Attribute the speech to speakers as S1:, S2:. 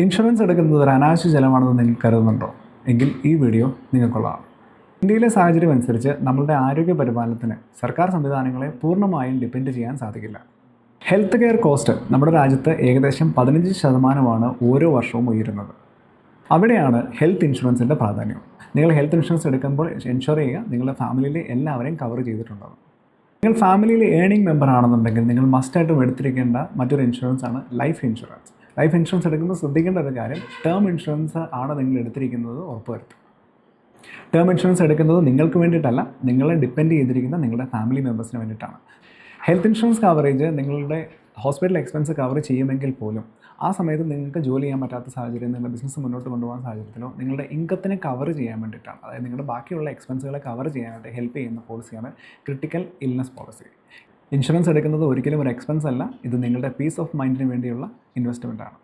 S1: Insurance എടുക്കുന്നത് ഒരു അനാവശ്യ ചെലവാണെന്ന് നിങ്ങൾ കരുതുന്നുണ്ടോ? എങ്കിൽ ഈ വീഡിയോ നിങ്ങൾക്കുള്ളതാണ്. ഇന്ത്യയിലെ സാഹചര്യം അനുസരിച്ച് നമ്മളുടെ ആരോഗ്യ പരിപാലനത്തിന് സർക്കാർ സംവിധാനങ്ങളെ പൂർണ്ണമായും ഡിപ്പെൻഡ് ചെയ്യാൻ സാധിക്കില്ല. ഹെൽത്ത് കെയർ കോസ്റ്റ് നമ്മുടെ രാജ്യത്ത് ഏകദേശം 15% ഓരോ വർഷവും ഉയരുന്നത്. അവിടെയാണ് ഹെൽത്ത് ഇൻഷുറൻസിൻ്റെ പ്രാധാന്യം. നിങ്ങൾ ഹെൽത്ത് ഇൻഷുറൻസ് എടുക്കുമ്പോൾ എൻഷുർ ചെയ്യുക നിങ്ങളുടെ ഫാമിലിയിലെ എല്ലാവരെയും കവർ ചെയ്തിട്ടുണ്ടാകും. നിങ്ങൾ ഫാമിലിയിലെ ഏണിംഗ് മെമ്പർ ആണെന്നുണ്ടെങ്കിൽ നിങ്ങൾ മസ്റ്റായിട്ടും എടുത്തിരിക്കേണ്ട മറ്റൊരു ഇൻഷുറൻസ് ആണ് ലൈഫ് ഇൻഷുറൻസ്. ലൈഫ് ഇൻഷുറൻസ് എടുക്കുമ്പോൾ ശ്രദ്ധിക്കേണ്ട ഒരു കാര്യം, ടേം ഇൻഷുറൻസ് ആണ് നിങ്ങൾ എടുത്തിരിക്കുന്നത് ഉറപ്പുവരുത്തും. ടേം ഇൻഷുറൻസ് എടുക്കുന്നത് നിങ്ങൾക്ക് വേണ്ടിയിട്ടല്ല, നിങ്ങളെ ഡിപ്പെൻഡ് ചെയ്തിരിക്കുന്ന നിങ്ങളുടെ ഫാമിലി മെമ്പേഴ്സിന് വേണ്ടിയിട്ടാണ്. ഹെൽത്ത് ഇൻഷുറൻസ് കവറേജ് നിങ്ങളുടെ ഹോസ്പിറ്റൽ എക്സ്പെൻസ് കവർ ചെയ്യുമെങ്കിൽ പോലും ആ സമയത്ത് നിങ്ങൾക്ക് ജോലി ചെയ്യാൻ പറ്റാത്ത സാഹചര്യം, നിങ്ങളുടെ ബിസിനസ് മുന്നോട്ട് കൊണ്ടുപോകാൻ സാഹചര്യത്തിലോ നിങ്ങളുടെ ഇൻകത്തിനെ കവർ ചെയ്യാൻ വേണ്ടിയിട്ടാണ്, അതായത് നിങ്ങളുടെ ബാക്കിയുള്ള എക്സ്പെൻസുകളെ കവർ ചെയ്യാനായിട്ട് ഹെൽപ്പ് ചെയ്യുന്ന പോളിസിയാണ് ക്രിട്ടിക്കൽ ഇൽനെസ് പോളിസി. ഇൻഷുറൻസ് എടുക്കുന്നത് ഒരിക്കലും ഒരു എക്സ്പെൻസ് അല്ല, ഇത് നിങ്ങളുടെ പീസ് ഓഫ് മൈൻഡിന് വേണ്ടിയുള്ള ഇൻവെസ്റ്റ്മെൻറ്റാണ്.